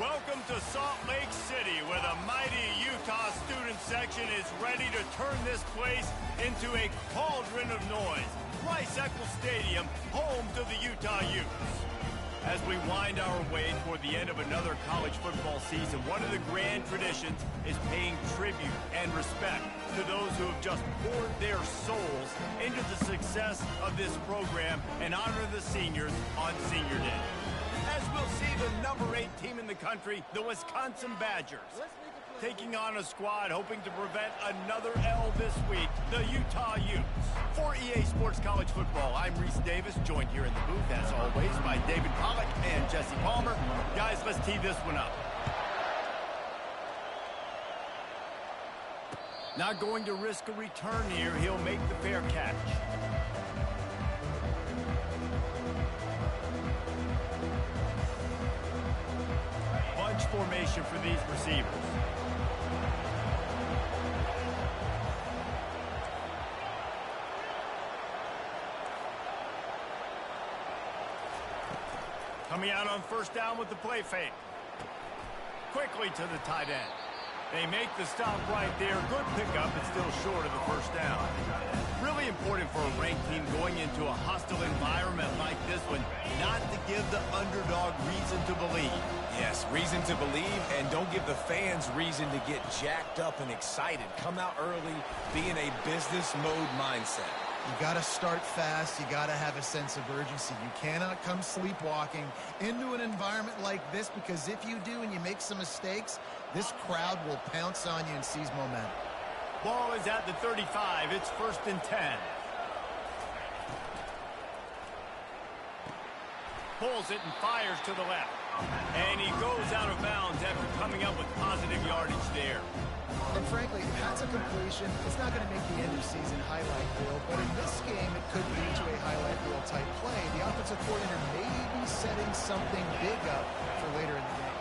Welcome to Salt Lake City, where the mighty Utah student section is ready to turn this place into a cauldron of noise. Rice-Eccles Stadium, home to the Utah Utes. As we wind our way toward the end of another college football season, one of the grand traditions is paying tribute and respect to those who have just poured their souls into the success of this program and honor the seniors on Senior Day. As we'll see the number 8 team in the country, the Wisconsin Badgers, taking on a squad hoping to prevent another L this week, the Utah Utes. For EA Sports College Football, I'm Reese Davis, joined here in the booth, as always, by David Pollack and Jesse Palmer. Guys, let's tee this one up. Not going to risk a return here. He'll make the fair catch. Bunch formation for these receivers. Coming out on first down with the play fake. Quickly to the tight end. They make the stop right there. Good pickup, but still short of the first down. Really important for a ranked team going into a hostile environment like this one, not to give the underdog reason to believe. Yes, reason to believe, and don't give the fans reason to get jacked up and excited. Come out early, be in a business mode mindset. You got to start fast. You got to have a sense of urgency. You cannot come sleepwalking into an environment like this, because if you do and you make some mistakes, this crowd will pounce on you and seize momentum. Ball is at the 35. It's 1st and 10. Pulls it and fires to the left. And he goes out of bounds after coming up with positive yardage there. And frankly, if that's a completion, it's not going to make the end of season highlight reel. But in this game, it could lead to a highlight reel type play. The offensive coordinator may be setting something big up for later in the game.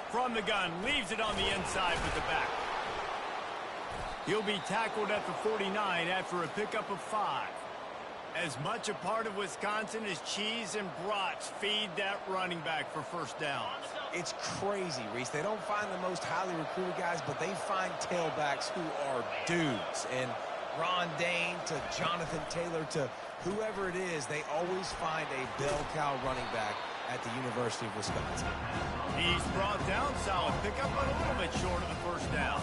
From the gun, leaves it on the inside with the back. He'll be tackled at the 49 after a pickup of 5. As much a part of Wisconsin as cheese and brats, feed that running back for first downs. It's crazy, Reese. They don't find the most highly recruited guys, but they find tailbacks who are dudes. And Ron Dane to Jonathan Taylor to whoever it is, they always find a bell cow running back at the University of Wisconsin. He's brought down, solid pickup, but a little bit short of the first down.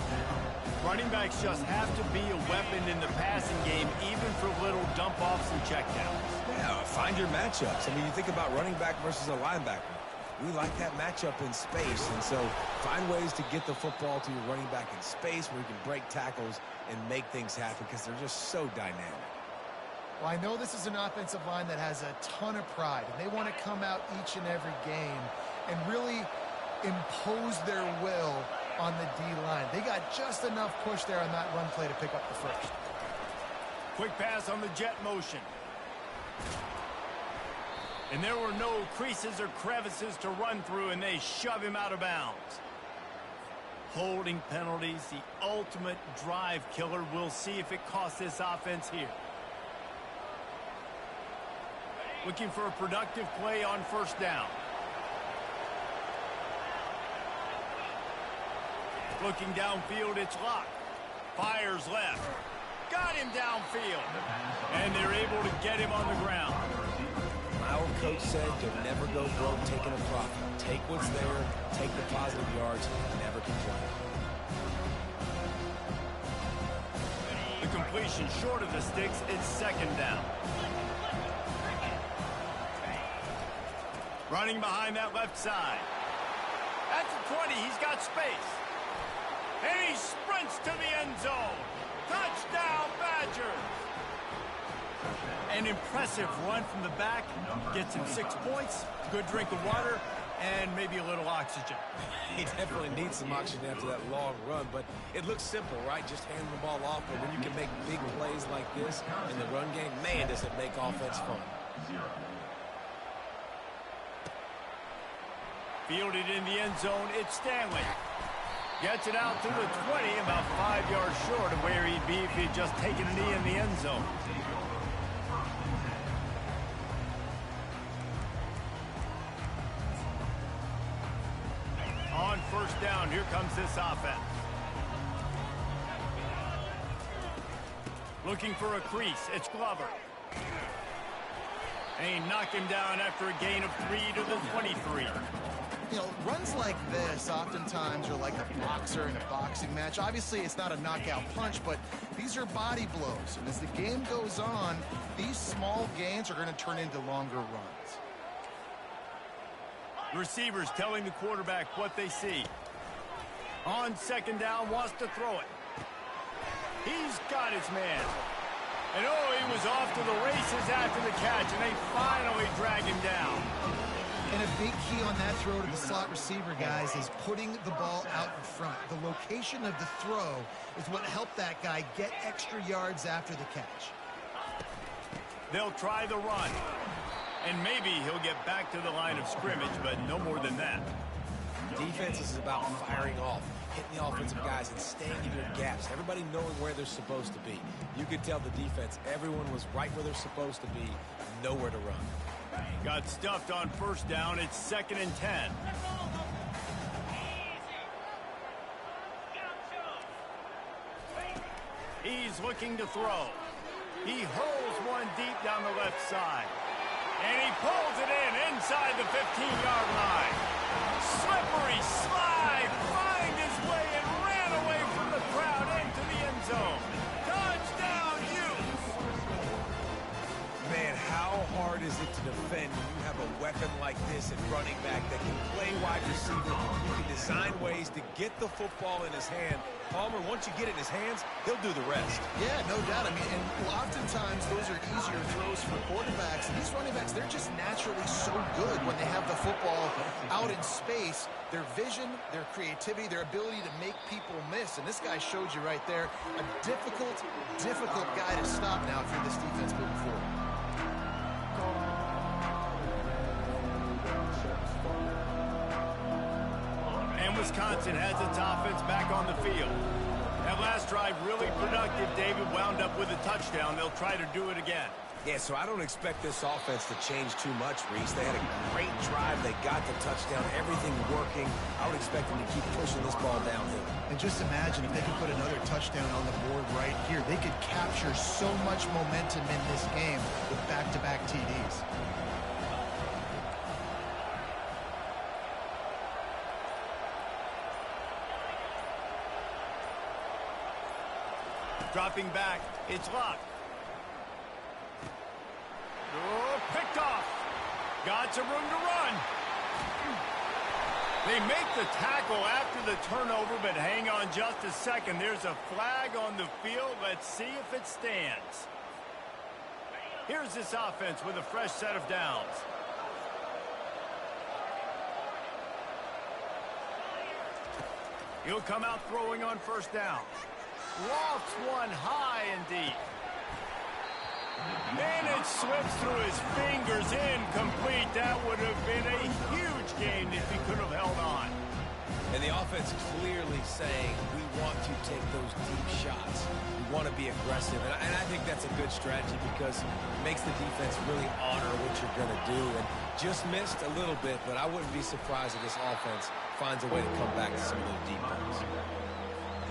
Running backs just have to be a weapon in the passing game, even for little dump-offs and checkdowns. Yeah, find your matchups. I mean, you think about running back versus a linebacker. We like that matchup in space, and so find ways to get the football to your running back in space where you can break tackles and make things happen, because they're just so dynamic. Well, I know this is an offensive line that has a ton of pride, and they want to come out each and every game and really impose their will on the D-line. They got just enough push there on that run play to pick up the first. Quick pass on the jet motion. And there were no creases or crevices to run through, and they shove him out of bounds. Holding penalties, the ultimate drive killer. We'll see if it costs this offense here. Looking for a productive play on first down. Looking downfield, it's locked. Fires left. Got him downfield. And they're able to get him on the ground. My old coach said, you'll never go broke taking a profit. Take what's there, take the positive yards, never complain. The completion short of the sticks, it's 2nd down. Running behind that left side. At the 20, he's got space. And he sprints to the end zone. Touchdown, Badgers! An impressive run from the back. Gets him 6 points, good drink of water, and maybe a little oxygen. He definitely needs some oxygen after that long run, but it looks simple, right? Just hand the ball off, but when you can make big plays like this in the run game, man, does it make offense fun. Fielded in the end zone, it's Stanley. Gets it out to the 20, about 5 yards short of where he'd be if he'd just taken a knee in the end zone. down, here comes this offense. Looking for a crease, it's Glover. And he knocked him down after a gain of 3 to the 23. You know, runs like this oftentimes are like a boxer in a boxing match. Obviously, it's not a knockout punch, but these are body blows. And as the game goes on, these small gains are going to turn into longer runs. Receivers telling the quarterback what they see. On second down, wants to throw it. He's got his man. And oh, he was off to the races after the catch, and they finally drag him down. And a big key on that throw to the slot receiver, guys, is putting the ball out in front. The location of the throw is what helped that guy get extra yards after the catch. They'll try the run. And maybe he'll get back to the line of scrimmage, but no more than that. Defense is about firing off, hitting the offensive guys and staying in your gaps. Everybody knowing where they're supposed to be. You could tell the defense, everyone was right where they're supposed to be, nowhere to run. Got stuffed on first down. It's 2nd and 10. He's looking to throw. He hurls one deep down the left side. And he pulls it in inside the 15-yard line. Slippery slide, find his way and ran away from the crowd into the end zone. Touchdown, Utes! Man, how hard is it to defend when you have a weapon like this at running back that can play wide receiver? You can design ways to get the football in his hand. Palmer, once you get it in his hands, he'll do the rest. Yeah, no doubt. I mean, and oftentimes those are easier throws for quarterbacks. And these running backs, they're just naturally so good when they have the football out in space. Their vision, their creativity, their ability to make people miss. And this guy showed you right there, a difficult guy to stop now if you're this defense moving forward. Wisconsin has its offense back on the field. That last drive really productive. David wound up with a touchdown. They'll try to do it again. Yeah, so I don't expect this offense to change too much, Reese. They had a great drive. They got the touchdown. Everything working. I would expect them to keep pushing this ball downhill. And just imagine if they could put another touchdown on the board right here. They could capture so much momentum in this game with back-to-back TDs. Dropping back, it's Luck. Oh, picked off. Got some room to run. They make the tackle after the turnover, but hang on just a second. There's a flag on the field. Let's see if it stands. Here's this offense with a fresh set of downs. He'll come out throwing on first down. Lofts one high and deep. And it slips through his fingers, incomplete. That would have been a huge gain if he could have held on. And the offense clearly saying, we want to take those deep shots. We want to be aggressive. And I think that's a good strategy because it makes the defense really honor what you're going to do. And just missed a little bit, but I wouldn't be surprised if this offense finds a way to come back to some of those deep ones.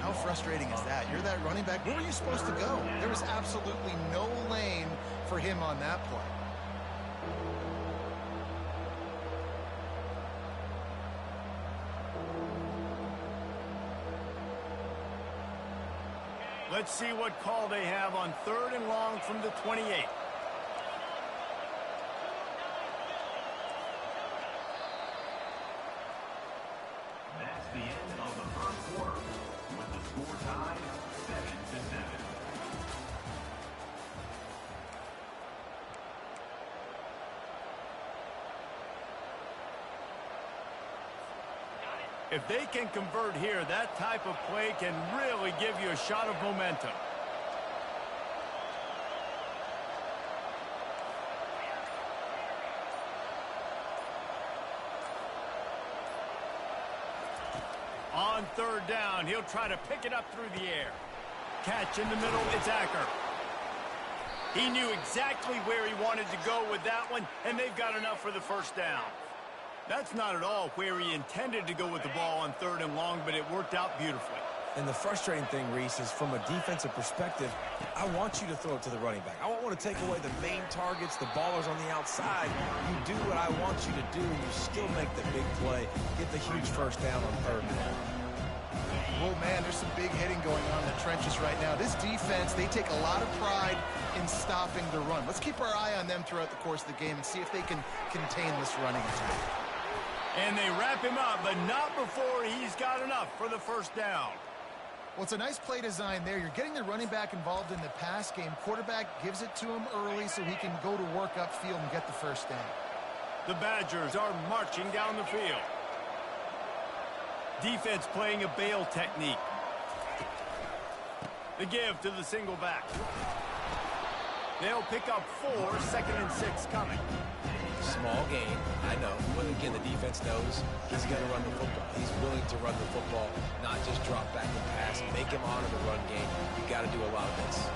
How frustrating is that? You're that running back. Where were you supposed to go? There was absolutely no lane for him on that play. Let's see what call they have on 3rd and long from the 28. That's the end of the first quarter. With the score tied 7-7. If they can convert here, that type of play can really give you a shot of momentum. On 3rd down, he'll try to pick it up through the air. Catch in the middle, it's Acker. He knew exactly where he wanted to go with that one, and they've got enough for the first down. That's not at all where he intended to go with the ball on 3rd and long, but it worked out beautifully. And the frustrating thing, Reese, is from a defensive perspective, I want you to throw it to the running back. I want to take away the main targets, the ballers on the outside. You do what I want you to do, and you still make the big play, get the huge first down on 3rd and long. Oh, man, there's some big hitting going on in the trenches right now. This defense, they take a lot of pride in stopping the run. Let's keep our eye on them throughout the course of the game and see if they can contain this running attack. And they wrap him up, but not before he's got enough for the first down. Well, it's a nice play design there. You're getting the running back involved in the pass game. Quarterback gives it to him early so he can go to work upfield and get the first down. The Badgers are marching down the field. Defense playing a bail technique. The give to the single back. They'll pick up 4, 2nd and 6 coming. Small game, I know. But again, the defense knows he's going to run the football. He's willing to run the football, not just drop back and pass. Make him honor the run game. You got to do a lot of this.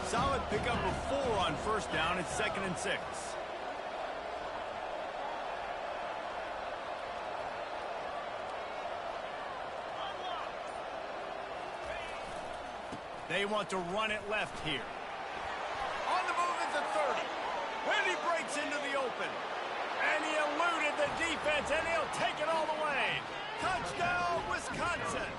Solid pickup of 4 on 1st down. It's 2nd and 6. They want to run it left here. On the move at the 30. And he breaks into the open. And he eluded the defense, and he'll take it all the way. Touchdown, Wisconsin.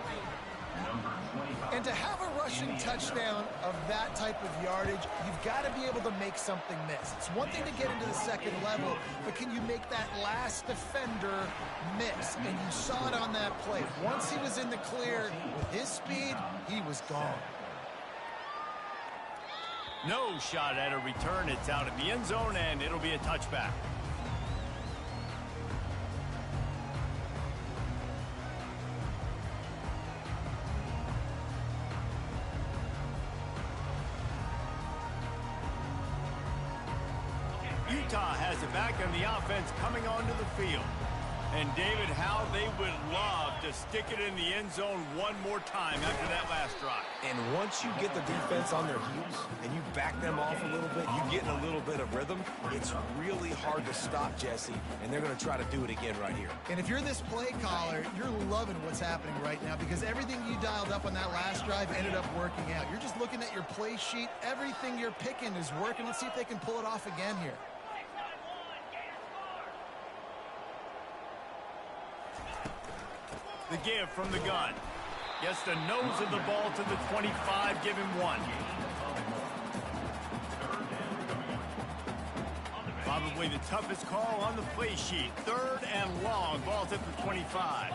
And to have a rushing touchdown of that type of yardage, you've got to be able to make something miss. It's one thing to get into the 2nd level, but can you make that last defender miss? And you saw it on that play. Once he was in the clear, with his speed, he was gone. No shot at a return. It's out of the end zone, and it'll be a touchback. Utah has it back, and the offense coming onto the field. And, David, how they would love to stick it in the end zone one more time after that last drive. And once you get the defense on their heels and you back them off a little bit, you get in a little bit of rhythm, it's really hard to stop, Jesse, and they're going to try to do it again right here. And if you're this play caller, you're loving what's happening right now because everything you dialed up on that last drive ended up working out. You're just looking at your play sheet. Everything you're picking is working. Let's see if they can pull it off again here. The give from the gun. Gets the nose of the ball to the 25, give him 1. Probably the toughest call on the play sheet. 3rd and long, ball's at the 25.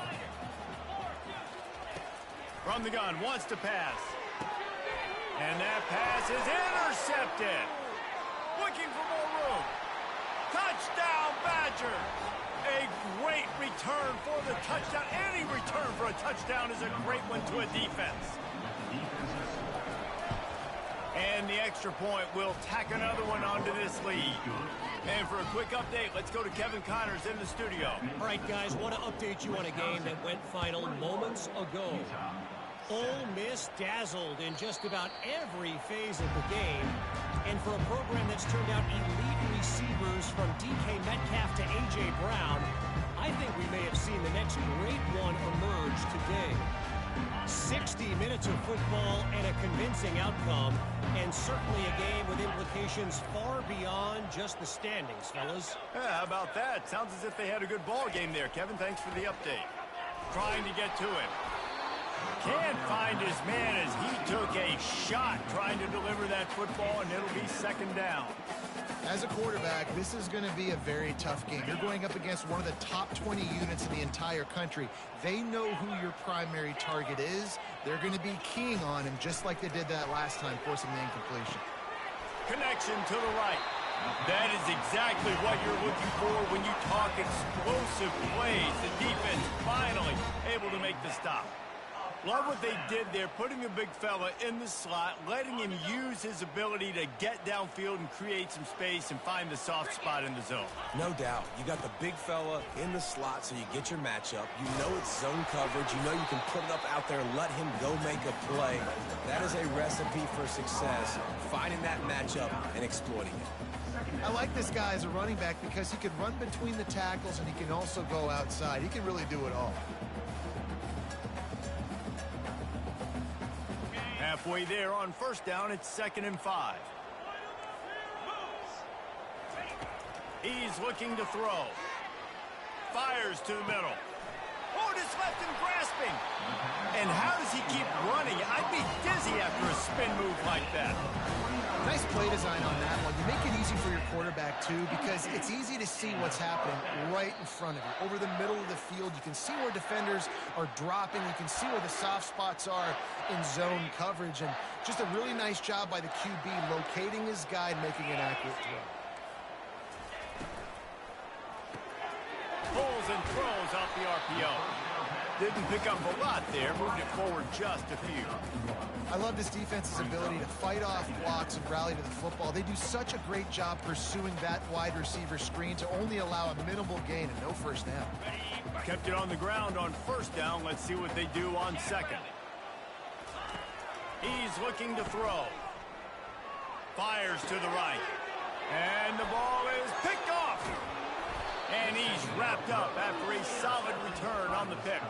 From the gun, wants to pass. And that pass is intercepted. Looking for more room. Touchdown, Badgers! A great return for the touchdown. Any return for a touchdown is a great one to a defense. And the extra point will tack another one onto this lead. And for a quick update, let's go to Kevin Connors in the studio. All right, guys, want to update you on a game that went final moments ago. Ole Miss dazzled in just about every phase of the game. And for a program that's turned out elite receivers from DK Metcalf to A.J. Brown, I think we may have seen the next great one emerge today. 60 minutes of football and a convincing outcome, and certainly a game with implications far beyond just the standings, fellas. Yeah, how about that? Sounds as if they had a good ball game there. Kevin, thanks for the update. Trying to get to him. Can't find his man as he took a shot trying to deliver that football, and it'll be 2nd down. As a quarterback, this is going to be a very tough game. You're going up against one of the top 20 units in the entire country. They know who your primary target is. They're going to be keying on him just like they did that last time, forcing the incompletion. Connection to the right. That is exactly what you're looking for when you talk explosive plays. The defense finally able to make the stop. Love what they did there, putting the big fella in the slot, letting him use his ability to get downfield and create some space and find the soft spot in the zone. No doubt. You got the big fella in the slot, so you get your matchup. You know it's zone coverage. You know you can put it up out there and let him go make a play. That is a recipe for success, finding that matchup and exploiting it. I like this guy as a running back because he can run between the tackles and he can also go outside. He can really do it all. Halfway there on first down, it's 2nd and 5. He's looking to throw. Fires to the middle. Oh, just left him grasping. And how does he keep running? I'd be dizzy after a spin move like that. Nice play design on that one. You make it easy for your quarterback, too, because it's easy to see what's happening right in front of you. Over the middle of the field, you can see where defenders are dropping. You can see where the soft spots are in zone coverage. And just a really nice job by the QB locating his guy and making an accurate throw. Pulls and throws off the RPO. Didn't pick up a lot there, moved it forward just a few. I love this defense's ability to fight off blocks and rally to the football. They do such a great job pursuing that wide receiver screen to only allow a minimal gain and no first down. Kept it on the ground on first down. Let's see what they do on second. He's looking to throw. Fires to the right. And the ball is picked off. And he's wrapped up after a solid return on the pick.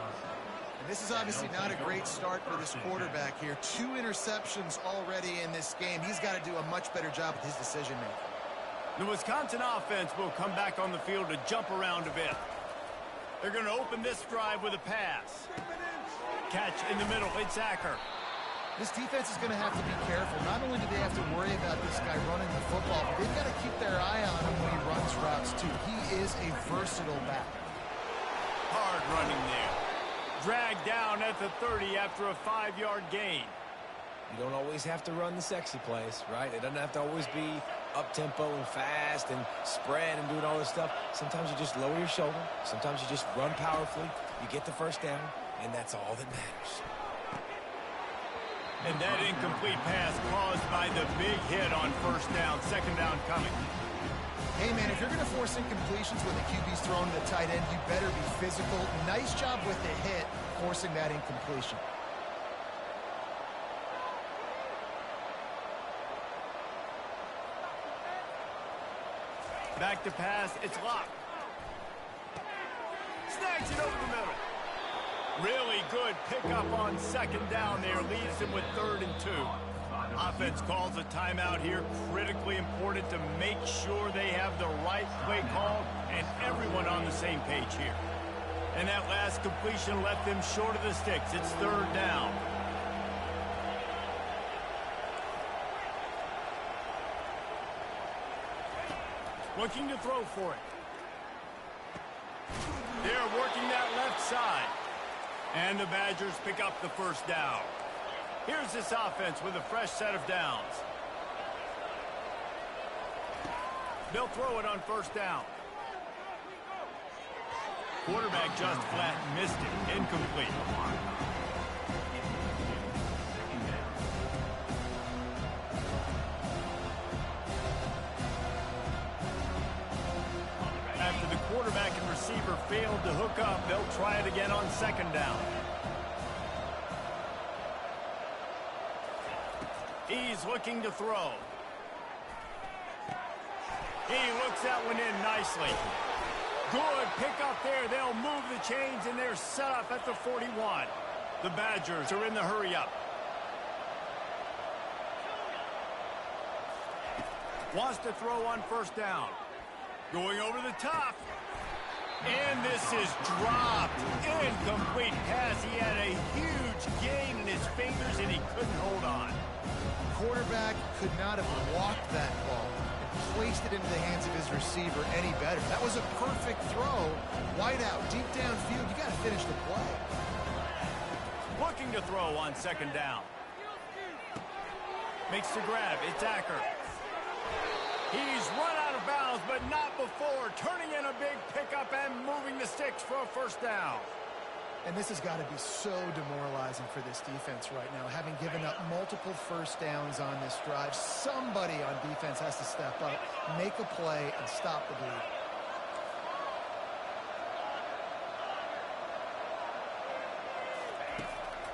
And this is obviously not a great start for this quarterback here. 2 interceptions already in this game. He's got to do a much better job with his decision-making. The Wisconsin offense will come back on the field to jump around a bit. They're going to open this drive with a pass. Catch in the middle. It's Acker. This defense is going to have to be careful. Not only do they have to worry about this guy running the football, but they've got to keep their eye on him when he runs routes, too. He is a versatile back. Hard running there. Dragged down at the 30 after a 5-yard gain. You don't always have to run the sexy plays, right? It doesn't have to always be up-tempo and fast and spread and doing all this stuff. Sometimes you just lower your shoulder. Sometimes you just run powerfully. You get the first down, and that's all that matters. And that incomplete pass caused by the big hit on first down. 2nd down coming. Hey, man, if you're going to force incompletions when the QB's throwing to the tight end, you better be physical. Nice job with the hit, forcing that incompletion. Back to pass. It's locked. Snags it over the middle. Really good pickup on 2nd down there. Leaves him with 3rd and 2. Offense calls a timeout here. Critically important to make sure they have the right play call and everyone on the same page here. And that last completion left them short of the sticks. It's 3rd down. Looking to throw for it. They're working that left side. And the Badgers pick up the first down. Here's this offense with a fresh set of downs. They'll throw it on first down. Quarterback just flat missed it. Incomplete. After the quarterback and receiver failed to hook up, they'll try it again on 2nd down. He's looking to throw. He looks that one in nicely. Good pickup there. They'll move the chains, and they're set up at the 41. The Badgers are in the hurry-up. Wants to throw on first down. Going over the top. And this is dropped. Incomplete pass. He had a huge gain in his fingers, and he couldn't hold on. Quarterback could not have walked that ball and placed it into the hands of his receiver any better. That was a perfect throw. Wide out, deep downfield. You got to finish the play. Looking to throw on 2nd down. Makes the grab. It's Acker. He's run out of bounds, but not before. Turning in a big pickup and moving the sticks for a first down. And this has got to be so demoralizing for this defense right now, having given up multiple first downs on this drive. Somebody on defense has to step up, make a play, and stop the bleed.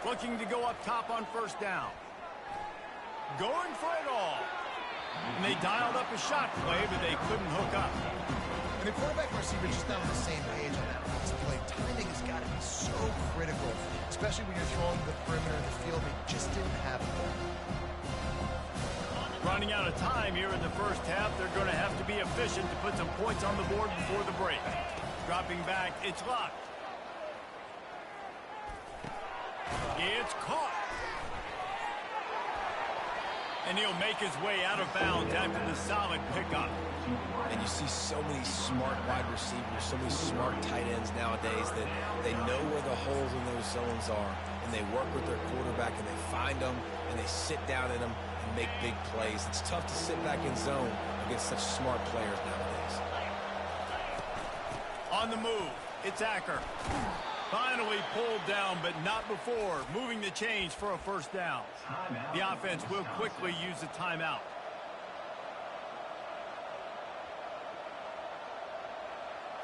Looking to go up top on first down. Going for it all. And they dialed up a shot play, but they couldn't hook up. And the quarterback and receiver just not on the same page on that passing play. Timing has got to be so critical, especially when you're throwing to the perimeter of the field. They just didn't have it there. Running out of time here in the first half, they're going to have to be efficient to put some points on the board before the break. Dropping back, it's locked. It's caught. And he'll make his way out of bounds after the solid pickup. And you see so many smart wide receivers, so many smart tight ends nowadays that they know where the holes in those zones are, and they work with their quarterback, and they find them, and they sit down in them and make big plays. It's tough to sit back in zone against such smart players nowadays. On the move, it's Acker. Finally pulled down, but not before moving the chains for a first down. The offense will quickly use a timeout.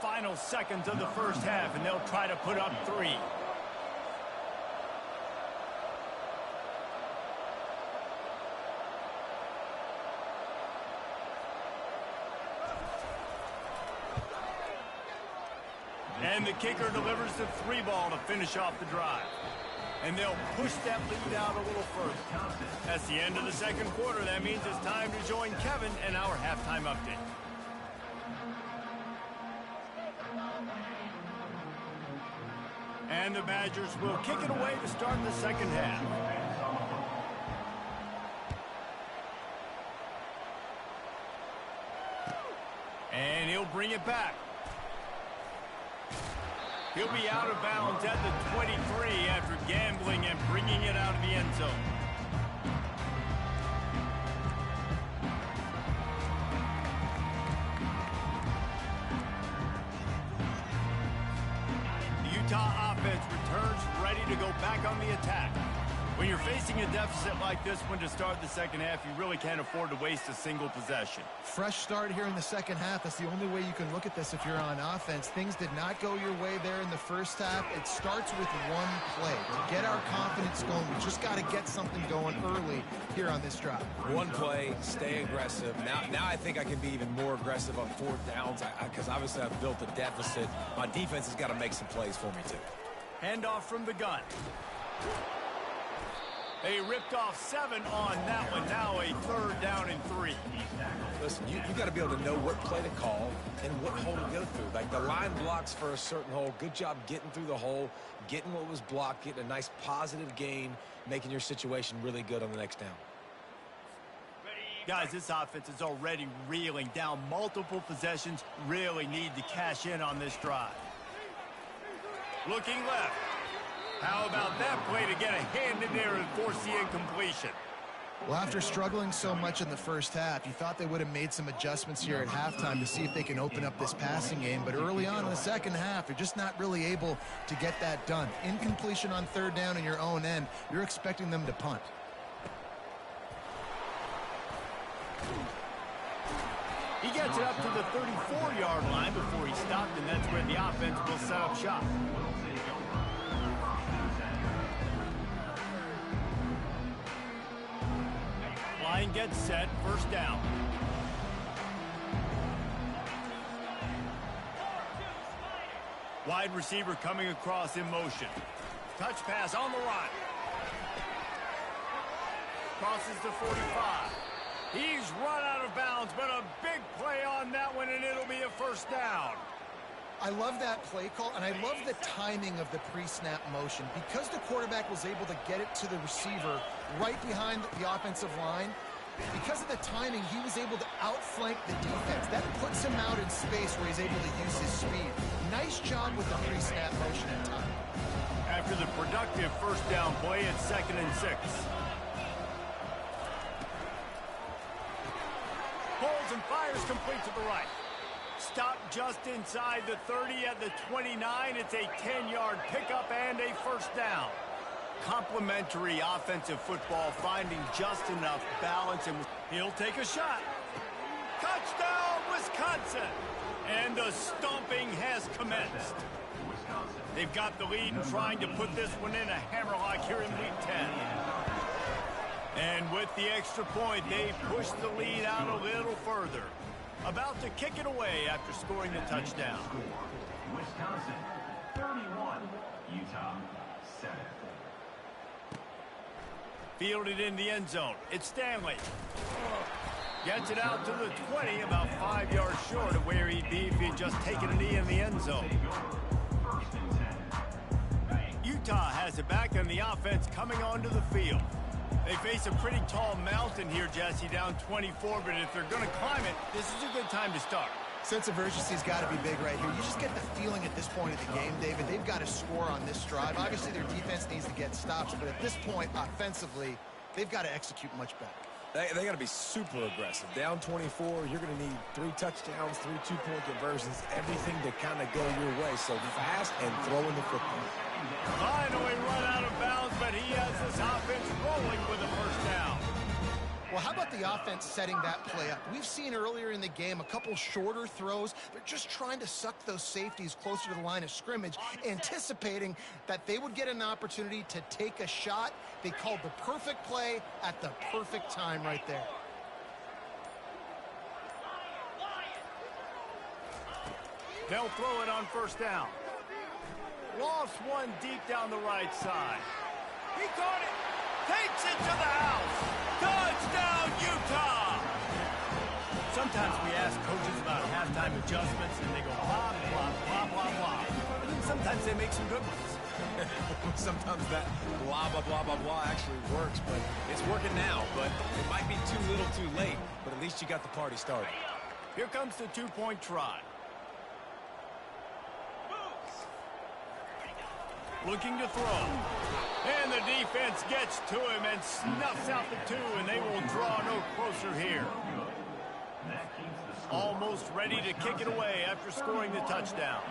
Final seconds of the first half, and they'll try to put up 3. And the kicker delivers the 3 ball to finish off the drive. And they'll push that lead out a little further. That's the end of the second quarter. That means it's time to join Kevin and our halftime update. And the Badgers will kick it away to start the second half. And he'll bring it back. He'll be out of bounds at the 23 after gambling and bringing it out of the end zone. The Utah offense returns ready to go back on the attack. When you're facing a deficit like this one to start the second half, you really can't afford to waste a single possession. Fresh start here in the second half. That's the only way you can look at this if you're on offense. Things did not go your way there in the first half. It starts with one play. To get our confidence going, we just got to get something going early here on this drive. One play, stay aggressive. Now I think I can be even more aggressive on fourth downs because obviously I've built a deficit. My defense has got to make some plays for me too. Handoff from the gun. They ripped off 7 on that one. Now a 3rd down and 3. Listen, you got to be able to know what play to call and what hole to go through. Like the line blocks for a certain hole. Good job getting through the hole, getting what was blocked, getting a nice positive gain, making your situation really good on the next down. Guys, this offense is already reeling down multiple possessions. Really need to cash in on this drive. Looking left. How about that play to get a hand in there and force the incompletion? Well, after struggling so much in the first half, you thought they would have made some adjustments here at halftime to see if they can open up this passing game. But early on in the second half, they're just not really able to get that done. Incompletion on 3rd down in your own end, you're expecting them to punt. He gets it up to the 34-yard line before he stopped, and that's where the offense will set up shop. Line gets set, first down. Wide receiver coming across in motion. Touch pass on the run. Crosses the 45. He's run out of bounds, but a big play on that one, and it'll be a first down. I love that play call, and I love the timing of the pre-snap motion. Because the quarterback was able to get it to the receiver right behind the offensive line, because of the timing, he was able to outflank the defense. That puts him out in space where he's able to use his speed. Nice job with the pre-snap motion and time. After the productive first down play, it's 2nd and 6. Holds and fires complete to the right. stopped just inside the 30 at the 29. It's a 10-yard pickup and a first down. Complimentary offensive football, finding just enough balance, and he'll take a shot. Touchdown, Wisconsin! And the stomping has commenced. They've got the lead and trying to put this one in a hammerlock here in Week 10. And with the extra point, they push the lead out a little further. About to kick it away after scoring the touchdown. Wisconsin 31, Utah 7. Fielded in the end zone. It's Stanley. Gets it out to the 20, about 5 yards short of where he'd be if he'd just taken a knee in the end zone. First and 10. Utah has it back on the offense coming onto the field. They face a pretty tall mountain here, Jesse, down 24, but if they're going to climb it, this is a good time to start. Sense of urgency's got to be big right here. You just get the feeling at this point of the game, David, they've got to score on this drive. Obviously, their defense needs to get stops, but at this point, offensively, they've got to execute much better. They got to be super aggressive. Down 24, you're going to need 3 touchdowns, 3 two-point conversions, everything to kind of go your way. So fast and throwing the football. Finally run out of bounds, but he has this offense rolling with a first down. Well, how about the offense setting that play up? We've seen earlier in the game a couple shorter throws. They're just trying to suck those safeties closer to the line of scrimmage, anticipating that they would get an opportunity to take a shot. They called the perfect play at the perfect time right there. They'll throw it on first down. Lost one deep down the right side. He caught it. Takes it to the house. Touchdown, Utah! Sometimes we ask coaches about halftime adjustments, and they go blah, blah, blah, blah, blah. And then sometimes they make some good ones. Sometimes that blah, blah, blah, blah, blah actually works, but it's working now. But it might be too little too late, but at least you got the party started. Here comes the two-point try. Looking to throw. And the defense gets to him and snuffs out the 2, and they will draw no closer here. Almost ready to kick it away after scoring the touchdown.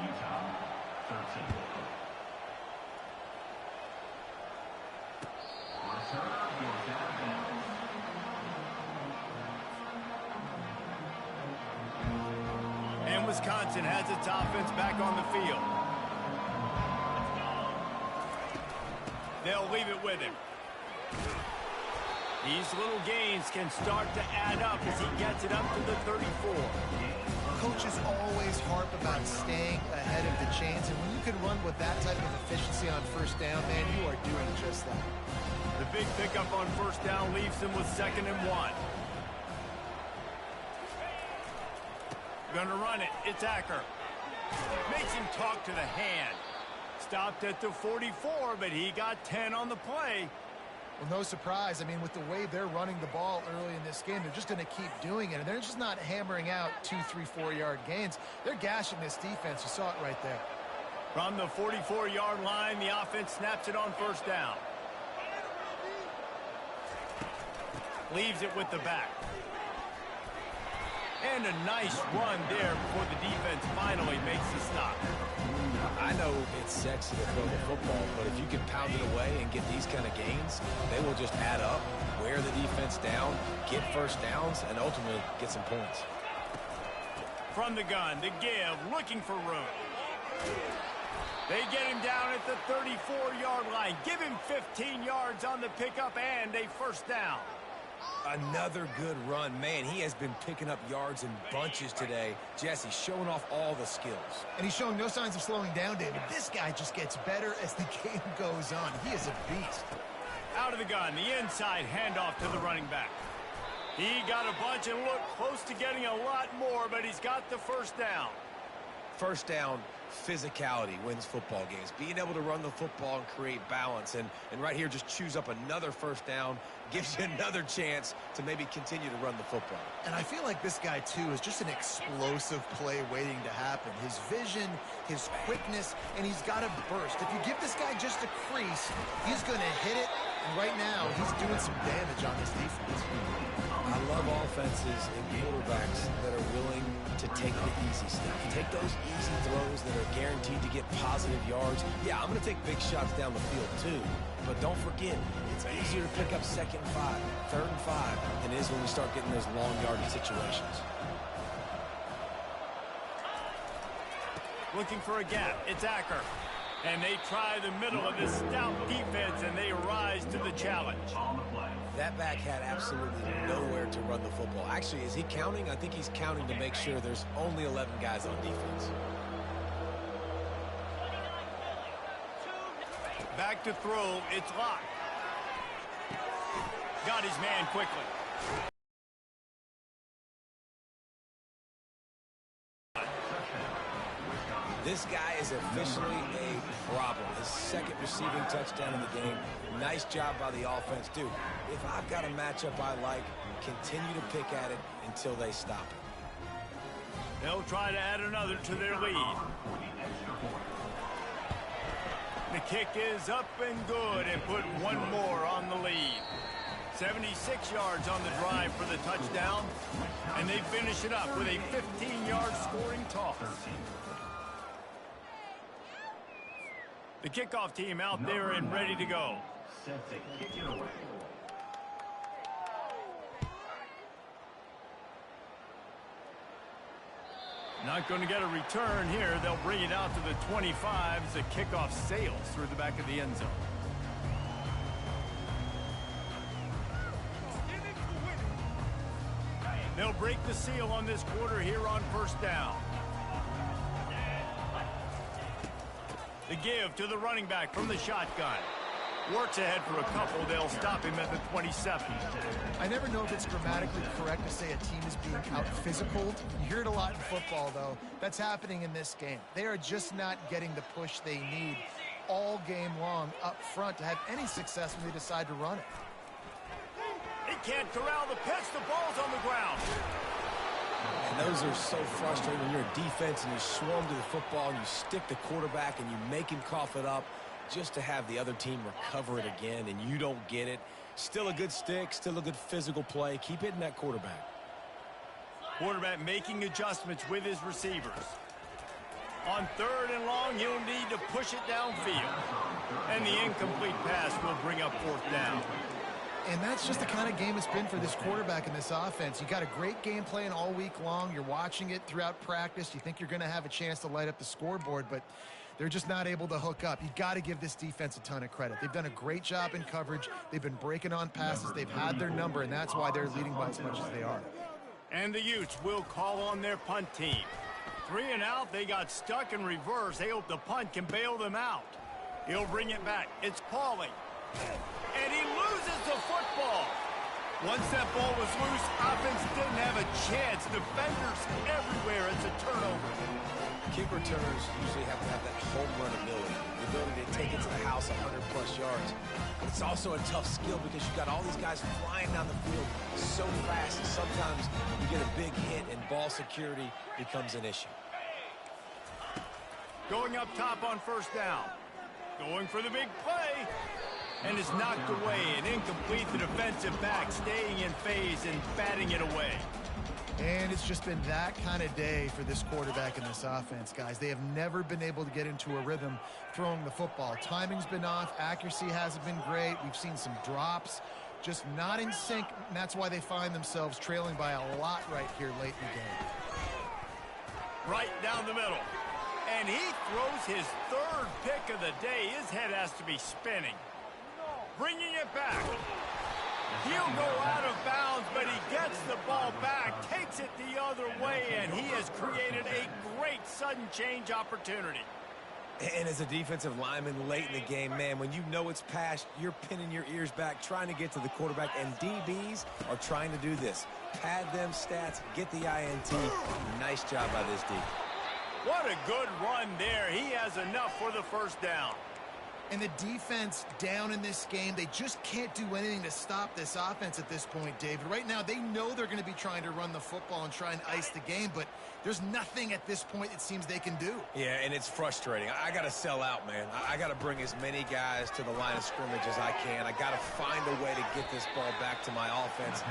And Wisconsin has its offense back on the field. They'll leave it with him. These little gains can start to add up as he gets it up to the 34. Coaches always harp about staying ahead of the chains, and when you can run with that type of efficiency on first down, man, you are doing just that. The big pickup on first down leaves him with 2nd and 1. Gonna run it. It's Acker. Makes him talk to the hand. Stopped at the 44, but he got 10 on the play. Well, no surprise. I mean, with the way they're running the ball early in this game, they're just going to keep doing it. And they're just not hammering out 2, 3, 4-yard gains. They're gashing this defense. You saw it right there. From the 44-yard line, the offense snaps it on first down. Leaves it with the back. And a nice run there before the defense finally makes the stop. I know it's sexy to throw the football, but if you can pound it away and get these kind of gains, they will just add up, wear the defense down, get first downs, and ultimately get some points. From the gun, the give, looking for room. They get him down at the 34-yard line. Give him 15 yards on the pickup and a first down. Another good run. Man, he has been picking up yards in bunches today. Jesse showing off all the skills. And he's showing no signs of slowing down, David. This guy just gets better as the game goes on. He is a beast. Out of the gun, the inside handoff to the running back. He got a bunch and looked close to getting a lot more, but he's got the first down. First down, physicality wins football games. Being able to run the football and create balance. And right here, just choose up another first down, gives you another chance to maybe continue to run the football. And I feel like this guy, too, is just an explosive play waiting to happen. His vision, his quickness, and he's got a burst. If you give this guy just a crease, he's going to hit it. And right now, he's doing some damage on this defense. I love offenses and quarterbacks that are willing to take the easy stuff. take those easy throws that are guaranteed to get positive yards. Yeah, I'm going to take big shots down the field too. But don't forget, it's easier to pick up 2nd and 5, 3rd and 5 than it is when we start getting those long yardage situations. Looking for a gap. It's Acker. And they try the middle of this stout defense, and they rise to the challenge. That back had absolutely nowhere to run the football. Actually, is he counting? I think he's counting to make sure there's only 11 guys on defense. Back to throw. It's locked. Got his man quickly. This guy is officially a problem. His 2nd receiving touchdown in the game. Nice job by the offense. Dude, if I've got a matchup I like, continue to pick at it until they stop it. They'll try to add another to their lead. The kick is up and good and put one more on the lead. 76 yards on the drive for the touchdown, and they finish it up with a 15-yard scoring toss. The kickoff team out there and ready to go. Set to kick it away. Not going to get a return here. They'll bring it out to the 25 as the kickoff sails through the back of the end zone. They'll break the seal on this quarter here on 1st down. The give to the running back from the shotgun. Works ahead for a couple. They'll stop him at the 27. I never know if it's grammatically correct to say a team is being out-physical. You hear it a lot in football, though. That's happening in this game. They are just not getting the push they need all game long up front to have any success when they decide to run it. He can't corral the pitch. The ball's on the ground. And those are so frustrating when you're a defense and you swarm to the football and you stick the quarterback and you make him cough it up just to have the other team recover it again and you don't get it. Still a good stick, still a good physical play. Keep hitting that quarterback. Quarterback making adjustments with his receivers. On 3rd and long, he'll need to push it downfield. And the incomplete pass will bring up 4th down. And that's just the kind of game it's been for this quarterback in this offense. You got a great game plan all week long. You're watching it throughout practice. You think you're going to have a chance to light up the scoreboard, but they're just not able to hook up. You got to give this defense a ton of credit. They've done a great job in coverage. They've been breaking on passes. They've had their number, and that's why they're leading by as much as they are. And the Utes will call on their punt team. 3 and out. They got stuck in reverse. They hope the punt can bail them out. He'll bring it back. It's Pauling. And he loses the football. Once that ball was loose, offense didn't have a chance. Defenders everywhere. It's a turnover. Kick returners usually have to have that home run ability, the ability to take it to the house 100+ yards. But it's also a tough skill because you've got all these guys flying down the field so fast, and sometimes you get a big hit and ball security becomes an issue. Going up top on 1st down. Going for the big play. And is knocked away and incomplete. The defensive back staying in phase and batting it away. And it's just been that kind of day for this quarterback in this offense, guys. They have never been able to get into a rhythm throwing the football. Timing's been off. Accuracy hasn't been great. We've seen some drops, just not in sync. And that's why they find themselves trailing by a lot right here late in the game. Right down the middle. And he throws his 3rd pick of the day. His head has to be spinning. Bringing it back. He'll go out of bounds, but he gets the ball back, takes it the other way, and he has created a great sudden change opportunity. And as a defensive lineman late in the game, man, when you know it's past, you're pinning your ears back, trying to get to the quarterback, and DBs are trying to do this. Pad them stats, get the INT. Nice job by this D. What a good run there. He has enough for the 1st down. And the defense down in this game, they just can't do anything to stop this offense at this point, David. Right now, they know they're going to be trying to run the football and try and ice the game, but there's nothing at this point it seems they can do. Yeah, and it's frustrating. I got to sell out, man. I got to bring as many guys to the line of scrimmage as I can. I got to find a way to get this ball back to my offense.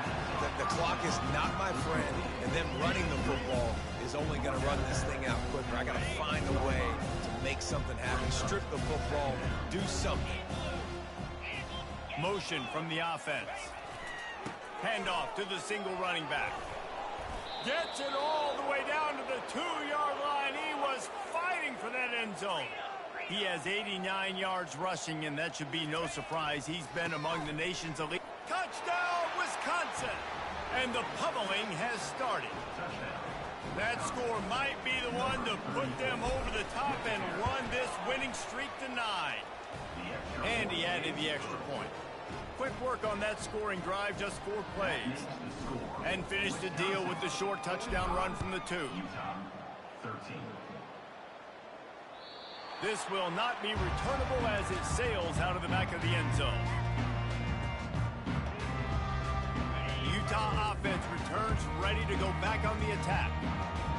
The clock is not my friend, and them running the football is only going to run this thing out quicker. strip the football, do something. Motion from the offense. Handoff to the single running back. Gets it all the way down to the 2-yard line. He was fighting for that end zone. He has 89 yards rushing, and that should be no surprise. He's been among the nation's elite. Touchdown, Wisconsin! And the pummeling has started. That score might be the one to put them over the top and run this winning streak to 9. And he added the extra point. Quick work on that scoring drive, just 4 plays. And finished the deal with the short touchdown run from the 2. This will not be returnable as it sails out of the back of the end zone. The Utah offense returns ready to go back on the attack.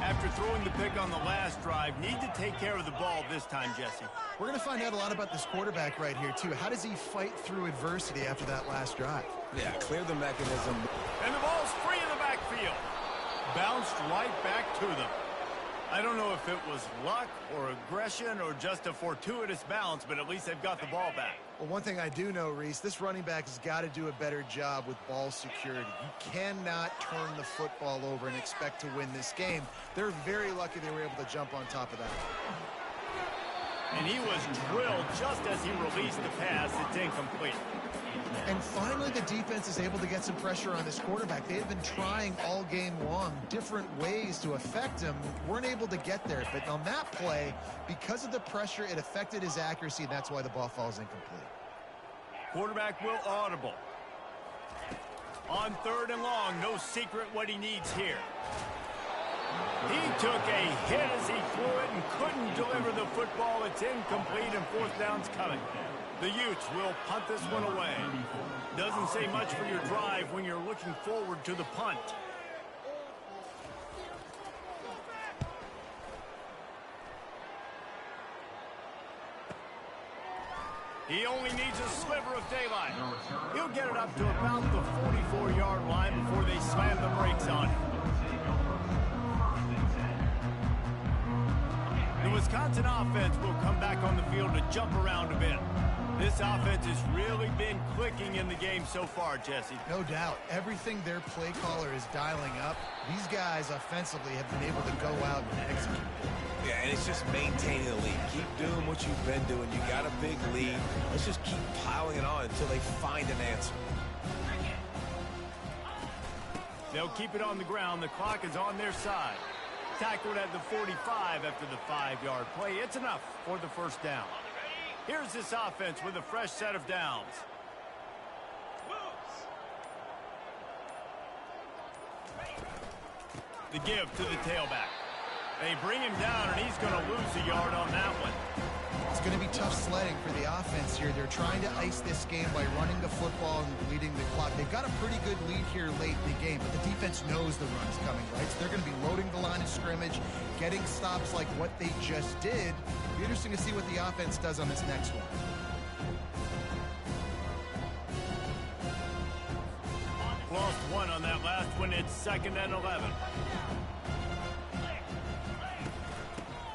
After throwing the pick on the last drive, need to take care of the ball this time, Jesse. We're going to find out a lot about this quarterback right here, too. How does he fight through adversity after that last drive? Yeah, clear the mechanism. And the ball's free in the backfield. Bounced right back to them. I don't know if it was luck or aggression or just a fortuitous bounce, but at least they've got the ball back. Well, one thing I do know, Reese, this running back has got to do a better job with ball security. You cannot turn the football over and expect to win this game. They're very lucky they were able to jump on top of that. And he was drilled just as he released the pass. It's incomplete. And finally, the defense is able to get some pressure on this quarterback. They have been trying all game long different ways to affect him. Weren't able to get there. But on that play, because of the pressure, it affected his accuracy, and that's why the ball falls incomplete. Quarterback will audible. On 3rd and long, no secret what he needs here. He took a hit as he threw it and couldn't deliver the football. It's incomplete and 4th down's coming. The Utes will punt this one away. Doesn't say much for your drive when you're looking forward to the punt. He only needs a sliver of daylight. He'll get it up to about the 44-yard line before they slam the brakes on him. The Wisconsin offense will come back on the field to jump around a bit. This offense has really been clicking in the game so far, Jesse. No doubt. Everything their play caller is dialing up, these guys offensively have been able to go out and execute. Yeah, and it's just maintaining the lead. Keep doing what you've been doing. You got a big lead. Let's just keep piling it on until they find an answer. They'll keep it on the ground. The clock is on their side. Tackled at the 45 after the 5-yard play. It's enough for the 1st down. Here's this offense with a fresh set of downs. The give to the tailback. They bring him down, and he's going to lose a yard on that one. It's going to be tough sledding for the offense here. They're trying to ice this game by running the football and bleeding the clock. They've got a pretty good lead here late in the game, but the defense knows the run is coming, right? So they're going to be loading the line of scrimmage, getting stops like what they just did. It'll be interesting to see what the offense does on this next one. Lost one on that last one. It's 2nd and 11.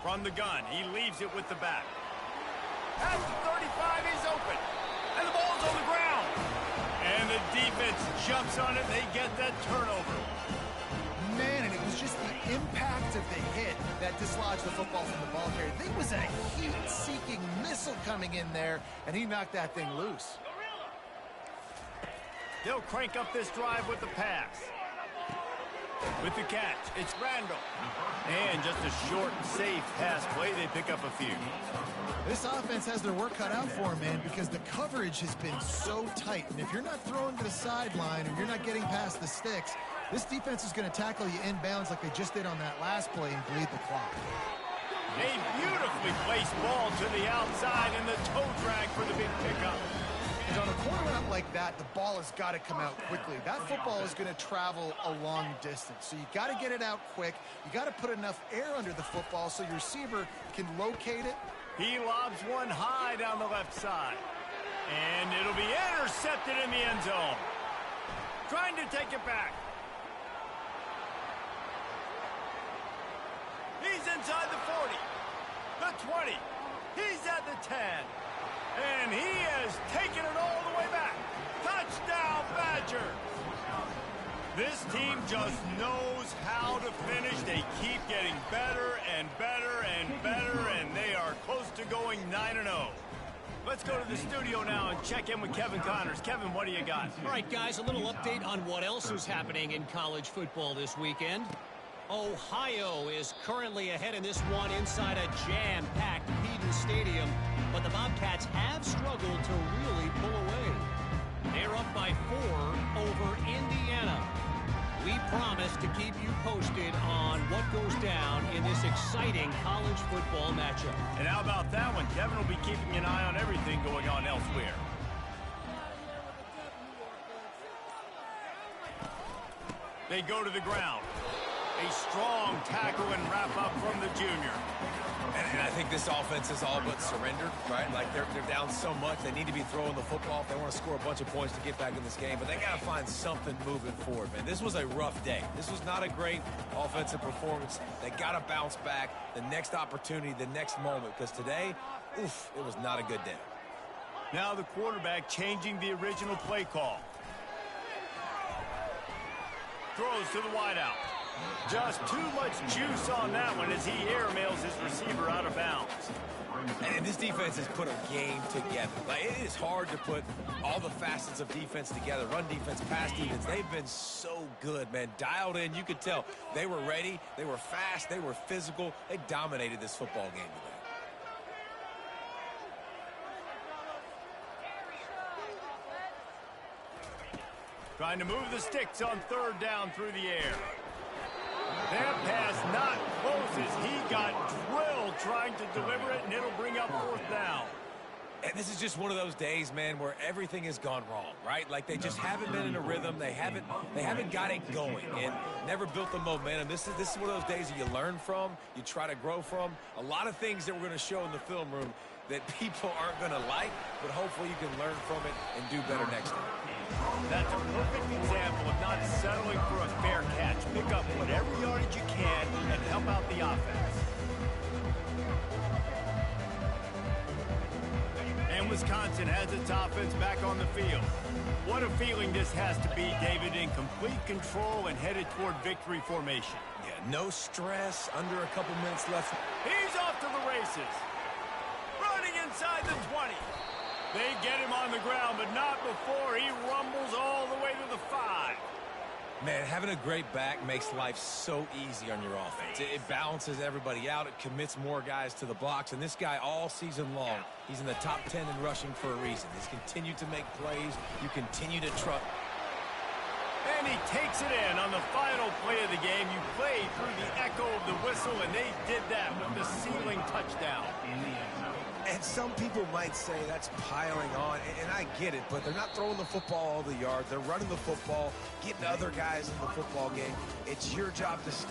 From the gun, he leaves it with the back. At the 35, he's open. And the ball's on the ground. And the defense jumps on it. They get that turnover. Man, and it was just the impact of the hit that dislodged the football from the ball carrier. There was a heat-seeking missile coming in there, and he knocked that thing loose. They'll crank up this drive with the pass. With the catch, it's Randall. And just a short, safe pass play. They pick up a few. This offense has their work cut out for them, man, because the coverage has been so tight. And if you're not throwing to the sideline or you're not getting past the sticks, this defense is going to tackle you inbounds like they just did on that last play and bleed the clock. A beautifully placed ball to the outside and the toe drag for the big pickup. And on a corner route like that, the ball has got to come out quickly. That football is going to travel a long distance. So you got to get it out quick. You got to put enough air under the football so your receiver can locate it. He lobs one high down the left side. And it'll be intercepted in the end zone. Trying to take it back. He's inside the 40, the 20, He's at the 10. And he has taken it all the way back. Touchdown, Badgers. This team just knows how to finish. They keep getting better and better and better, and they are close to going 9-0. Let's go to the studio now and check in with Kevin Connors. Kevin, what do you got? All right, guys, a little update on what else is happening in college football this weekend. Ohio is currently ahead in this one inside a jam-packed Eden Stadium, but the Bobcats have struggled to really pull away. They're up by 4 over Indiana. We promise to keep you posted on what goes down in this exciting college football matchup. And how about that one? Kevin will be keeping an eye on everything going on elsewhere. They go to the ground. A strong tackle and wrap up from the junior. And I think this offense is all but surrendered, right? Like they're down so much, they need to be throwing the football if they want to score a bunch of points to get back in this game. But they got to find something moving forward, man. This was a rough day. This was not a great offensive performance. They got to bounce back. The next opportunity, the next moment, because today, oof, it was not a good day. Now the quarterback changing the original play call. Throws to the wideout. Just too much juice on that one as he airmails his receiver out of bounds. And this defense has put a game together. Like, it is hard to put all the facets of defense together. Run defense, pass defense. They've been so good, man. Dialed in. You could tell they were ready. They were fast. They were physical. They dominated this football game today. Trying to move the sticks on 3rd down through the air. That pass not close as he got drilled trying to deliver it, and it'll bring up 4th down. And this is just one of those days, man, where everything has gone wrong, right? Like they just haven't been in a rhythm. They haven't got it going and never built the momentum. This is one of those days that you learn from, you try to grow from. A lot of things that we're going to show in the film room that people aren't going to like, but hopefully you can learn from it and do better next time. That's a perfect example of not settling for a fair catch. Pick up whatever yardage you can and help out the offense. And Wisconsin has its offense back on the field. What a feeling this has to be, David, in complete control and headed toward victory formation. Yeah, no stress, under a couple minutes left. He's off to the races. Running inside the 20. They get him on the ground, but not before he rumbles all the way to the 5. Man, having a great back makes life so easy on your offense. It balances everybody out. It commits more guys to the box. And this guy all season long, he's in the top 10 in rushing for a reason. He's continued to make plays. You continue to trust. And he takes it in on the final play of the game. You played through the echo of the whistle, and they did that with the ceiling touchdown. And some people might say that's piling on, and I get it, but they're not throwing the football all the yards. They're running the football, getting other guys in the football game. It's your job to stop.